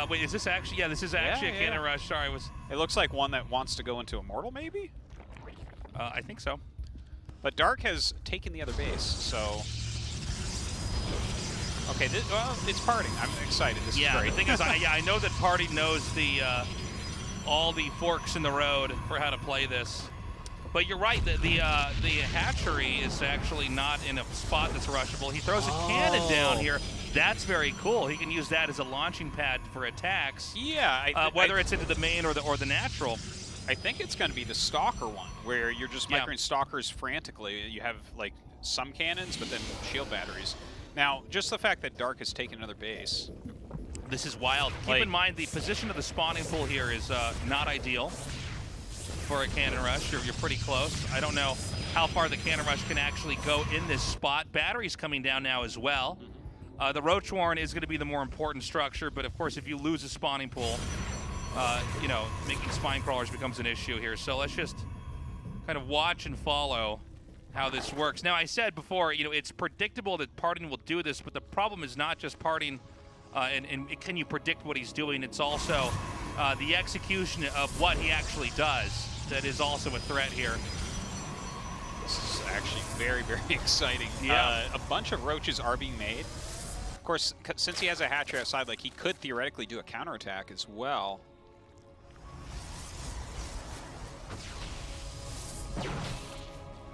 Wait, is this actually? Yeah, this is actually a cannon rush. Sorry, It looks like one that wants to go into Immortal, maybe? I think so. But Dark has taken the other base, so... Okay, well, it's Parting. I'm excited. This is great. The thing is, I know that Party knows the all the forks in the road for how to play this. But you're right, the hatchery is actually not in a spot that's rushable. He throws a cannon down here. That's very cool. He can use that as a launching pad for attacks. Yeah. Whether it's into the main or the natural. I think it's going to be the Stalker one, where you're just microing Stalkers frantically. You have, like, some cannons, but then shield batteries. Now, just the fact that Dark has taken another base. This is wild. Keep in mind, the position of the spawning pool here is not ideal for a cannon rush. You're pretty close. I don't know how far the cannon rush can actually go in this spot. Battery's coming down now as well. The Roach Warren is going to be the more important structure, but of course, if you lose a spawning pool, you know, making spine crawlers becomes an issue here. So let's just kind of watch and follow how this works. Now, I said before, you know, it's predictable that Parting will do this, but the problem is not just Parting and can you predict what he's doing. It's also the execution of what he actually does that is also a threat here. This is actually very, very exciting. Yeah. A bunch of roaches are being made. Of course, since he has a hatchery outside, like, he could theoretically do a counterattack as well.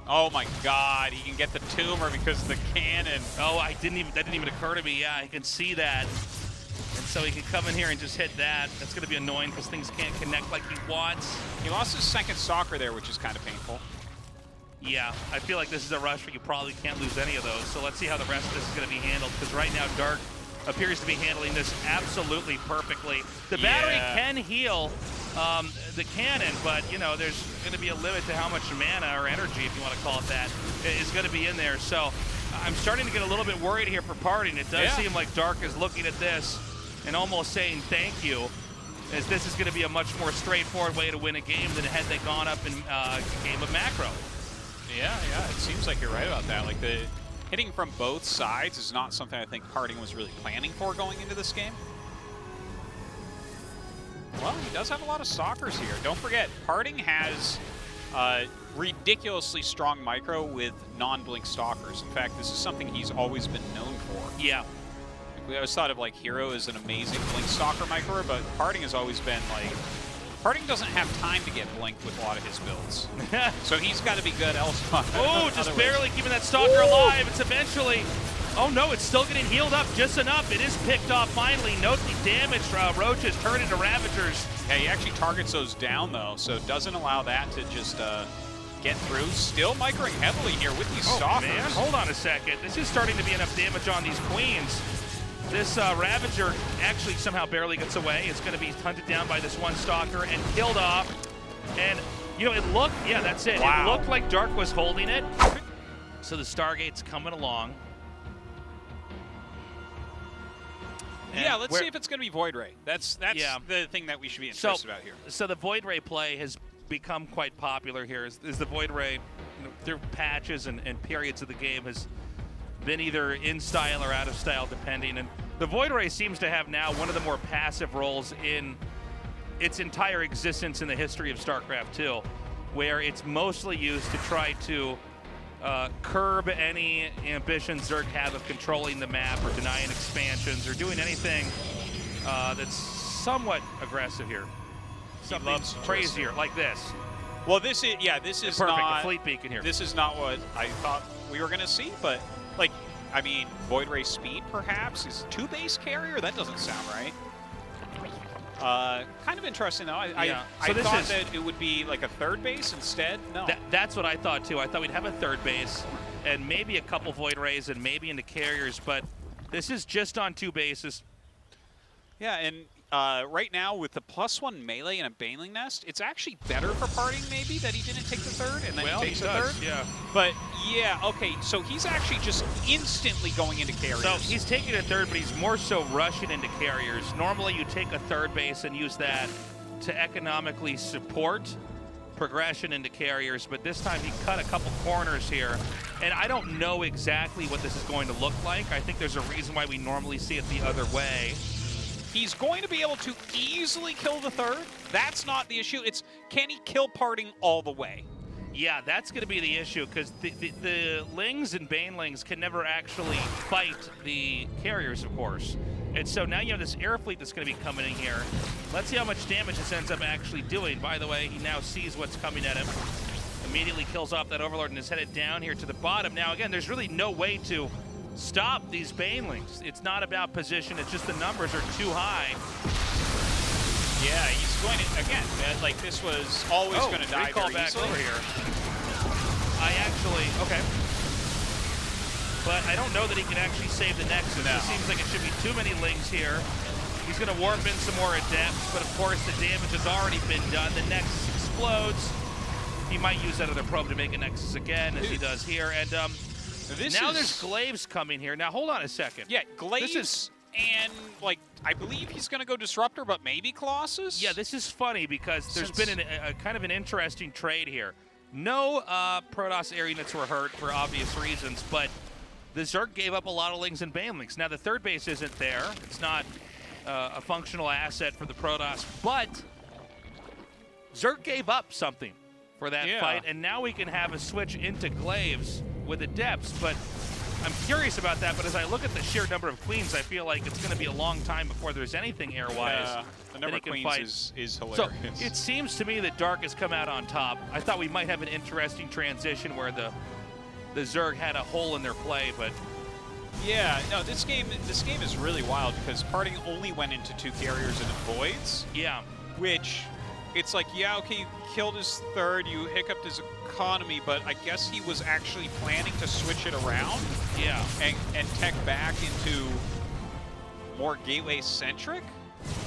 Oh my God, he can get the tumor because of the cannon. Oh, that didn't even occur to me. Yeah, I can see that. And so he can come in here and just hit that. That's going to be annoying because things can't connect like he wants. He lost his second Stalker there, which is kind of painful. Yeah, I feel like this is a rush where you probably can't lose any of those. So let's see how the rest of this is going to be handled, because right now Dark appears to be handling this absolutely perfectly. The battery can heal the cannon, but you know, there's going to be a limit to how much mana or energy, if you want to call it that, is going to be in there. So I'm starting to get a little bit worried here for Parting. It does seem like Dark is looking at this and almost saying thank you, as this is going to be a much more straightforward way to win a game than had they gone up in a game of macro. Yeah, it seems like you're right about that. Like, the hitting from both sides is not something I think Parting was really planning for going into this game. Well, he does have a lot of stalkers here. Don't forget, Parting has ridiculously strong micro with non-blink stalkers. In fact, this is something he's always been known for. Yeah. We always thought of, like, Hero as an amazing blink stalker micro, but Parting has always been, like, Parting doesn't have time to get blinked with a lot of his builds. So he's got to be good elsewhere. Oh, just barely keeping that Stalker alive. It's eventually... Oh no, it's still getting healed up just enough. It is picked off finally. Note the damage. Roaches turn into Ravagers. Yeah, he actually targets those down, though, so doesn't allow that to just get through. Still microing heavily here with these stalkers. Man, hold on a second. This is starting to be enough damage on these queens. This Ravager actually somehow barely gets away. It's going to be hunted down by this one Stalker and killed off. And, you know, it looked, that's it. Wow. It looked like Dark was holding it. So the Stargate's coming along. And yeah, let's see if it's going to be Void Ray. That's the thing that we should be interested about here. So the Void Ray play has become quite popular here. Is the Void Ray, you know, through patches and periods of the game, has been either in style or out of style, depending. And the Void Ray seems to have now one of the more passive roles in its entire existence in the history of StarCraft 2, where it's mostly used to try to curb any ambitions Zerg have of controlling the map or denying expansions or doing anything that's somewhat aggressive here. Something crazier, like this. Well, this is perfect, not a fleet beacon here. This is not what I thought we were going to see, but like, I mean, Void Ray speed perhaps is 2 base carrier. That doesn't sound right. Kind of interesting though. I thought that it would be like a 3rd base instead. No, that's what I thought too. I thought we'd have a 3rd base and maybe a couple Void Rays and maybe into carriers, but this is just on 2 bases. Yeah, and right now with the +1 melee and a Baneling Nest, it's actually better for Parting maybe that he didn't take the 3rd and then he takes the 3rd. Yeah. But yeah, okay, so he's actually just instantly going into carriers. So he's taking a 3rd, but he's more so rushing into carriers. Normally you take a 3rd base and use that to economically support progression into carriers, but this time he cut a couple corners here. And I don't know exactly what this is going to look like. I think there's a reason why we normally see it the other way. He's going to be able to easily kill the third. That's not the issue. It's can he kill Parting all the way? Yeah, that's going to be the issue, because the Lings and Banelings can never actually fight the carriers, of course. And so now you have this air fleet that's going to be coming in here. Let's see how much damage this ends up actually doing. By the way, he now sees what's coming at him. Immediately kills off that Overlord and is headed down here to the bottom. Now, again, there's really no way to stop these Banelings. It's not about position. It's just the numbers are too high. Yeah, he's going to, again, like this was always going to die recall very back easily. over here. I actually, okay. But I don't know that he can actually save the Nexus. No. It seems like it should be too many Lings here. He's going to warp in some more Adepts, but of course the damage has already been done. The Nexus explodes. He might use that other probe to make a Nexus again, as he does here. And now there's Glaives coming here. Now, hold on a second. Yeah, Glaives and, like, I believe he's going to go Disruptor, but maybe Colossus? Yeah, this is funny because there's been a kind of an interesting trade here. No Protoss air units were hurt for obvious reasons, but the Zerg gave up a lot of Lings and Banelings. Now, the third base isn't there. It's not a functional asset for the Protoss, but Zerg gave up something for that fight, and now we can have a switch into Glaives with Adepts, but I'm curious about that. But as I look at the sheer number of Queens, I feel like it's going to be a long time before there's anything air-wise. Yeah, the number of Queens is hilarious. So it seems to me that Dark has come out on top. I thought we might have an interesting transition where the Zerg had a hole in their play, but yeah, no, this game is really wild because Parting only went into 2 carriers and voids. Yeah. Which, it's like, yeah, okay, you killed his third, you hiccuped his economy, but I guess he was actually planning to switch it around. Yeah. And tech back into more gateway-centric.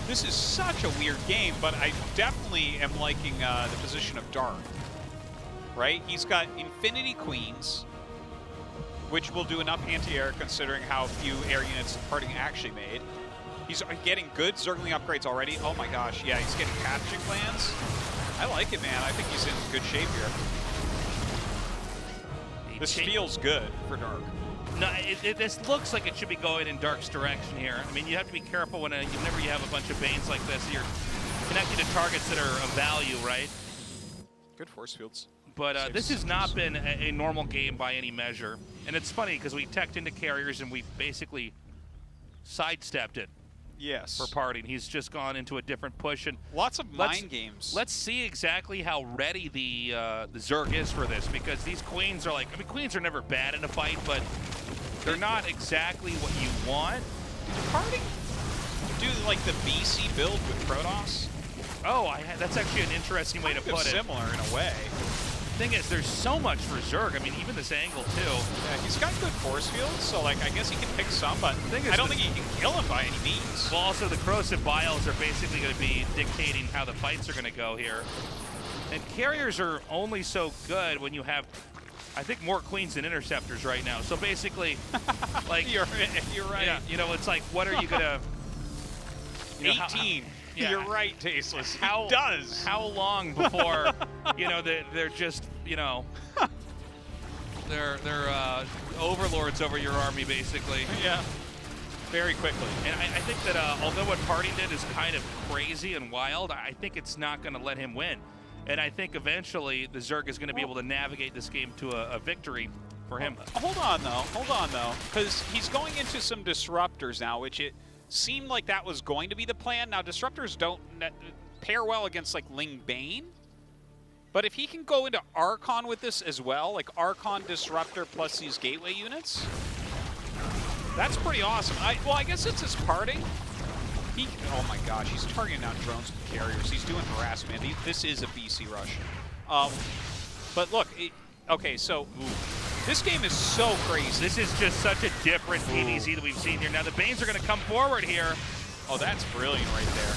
This is such a weird game, but I definitely am liking the position of Dark. Right? He's got Infinity Queens, which will do enough anti-air considering how few air units Parting actually made. He's getting good Zergling upgrades already. Oh my gosh, yeah, he's getting patching plans. I like it, man. I think he's in good shape here. This feels good for Dark. No, this looks like it should be going in Dark's direction here. I mean, you have to be careful whenever you have a bunch of Banes like this. You're connected to targets that are of value, right? Good force fields. But this has not been a normal game by any measure. And it's funny because we teched into carriers and we basically sidestepped it. Yes. For Parting. He's just gone into a different push. And lots of mind games. Let's see exactly how ready the Zerg is for this, because these Queens are like, I mean, Queens are never bad in a fight, but they're not exactly what you want. Did Parting do like the BC build with Protoss? Oh, that's actually an interesting way to put it. Similar in a way. Thing is, there's so much for Zerg. I mean, even this angle too. Yeah, he's got good force fields, so like I guess he can pick some, but I don't think he can kill him by any means. Well, also the corrosive biles are basically going to be dictating how the fights are going to go here. And carriers are only so good when you have, I think, more Queens than interceptors right now. So basically, like you're right. Yeah, you know, it's like, what are you gonna? 18. Yeah. You're right, Tasteless. How long before, you know, they're just, you know, they're overlords over your army, basically. Yeah. Very quickly. And I think that although what Parting did is kind of crazy and wild, I think it's not going to let him win. And I think eventually the Zerg is going to be able to navigate this game to a victory for him. Hold on, though. Because he's going into some disruptors now, which it seemed like that was going to be the plan. Now, disruptors don't pair well against, like, Ling Bane. But if he can go into Archon with this as well, like Archon Disruptor plus these gateway units, that's pretty awesome. Well, I guess it's his Parting. Oh my gosh, he's targeting down drones with carriers. He's doing harassment. This is a BC rush. But look, okay, so this game is so crazy. This is just such a different PvZ that we've seen here. Now the Banes are going to come forward here. Oh, that's brilliant right there.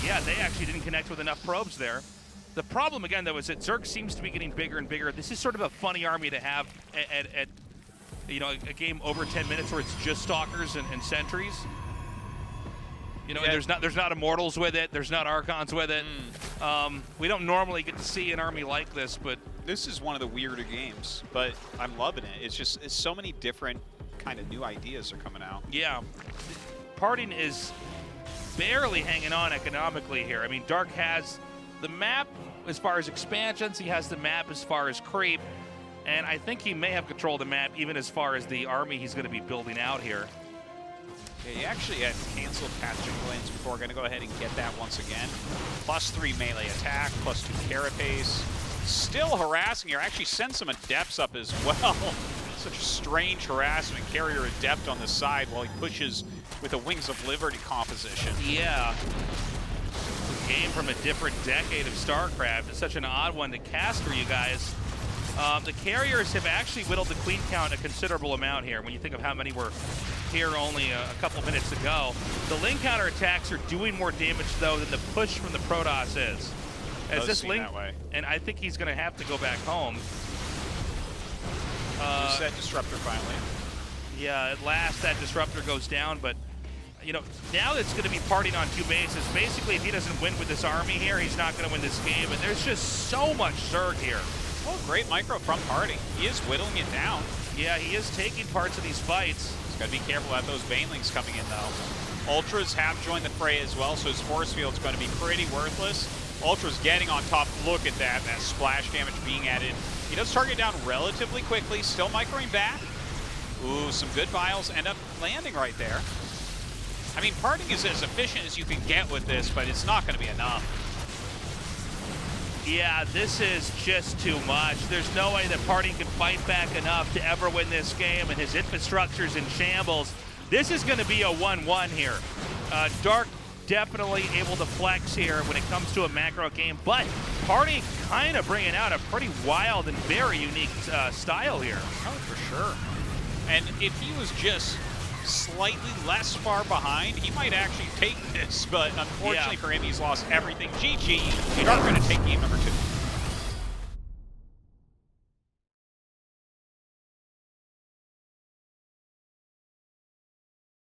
Yeah, they actually didn't connect with enough probes there. The problem, again, though, is that Zerg seems to be getting bigger and bigger. This is sort of a funny army to have at you know, a game over 10 minutes where it's just Stalkers and Sentries. You know, and there's not Immortals with it. There's not Archons with it. We don't normally get to see an army like this, but this is one of the weirder games. But I'm loving it. It's so many different kind of new ideas are coming out. Yeah, Parting is barely hanging on economically here. I mean, Dark has the map as far as expansions. He has the map as far as creep. And I think he may have control of the map even as far as the army he's going to be building out here. Yeah, he actually had canceled Catching Lanes before. Going to go ahead and get that once again. +3 melee attack, +2 carapace. Still harassing here. Actually sends some adepts up as well. Such a strange harassment. Carrier adept on the side while he pushes with a Wings of Liberty composition. Yeah. A game from a different decade of Starcraft. It's such an odd one to cast for you guys. The carriers have actually whittled the queen count a considerable amount here. When you think of how many were here only a couple minutes ago. The Ling counter attacks are doing more damage though than the push from the Protoss is. As this Ling, and I think he's going to have to go back home. Set Disruptor finally. Yeah, at last that Disruptor goes down, but you know, now it's going to be parting on 2 bases. Basically, if he doesn't win with this army here, he's not going to win this game, and there's just so much Zerg here. Oh, great micro from Party. He is whittling it down. Yeah, he is taking parts of these fights. He's got to be careful about those Banelings coming in, though. Ultras have joined the fray as well, so his force field's going to be pretty worthless. Ultra's getting on top. Look at that splash damage being added. He does target down relatively quickly, still microing back. Ooh, some good vials end up landing right there. I mean, Parting is as efficient as you can get with this, but it's not going to be enough. Yeah, this is just too much. There's no way that Parting can fight back enough to ever win this game, and his infrastructure's in shambles. This is going to be a 1-1 here. Dark definitely able to flex here when it comes to a macro game, but Parting kind of bringing out a pretty wild and very unique style here. Oh, for sure. And if he was just slightly less far behind, he might actually take this, but unfortunately for him, he's lost everything. GG. Dark going to take game number 2.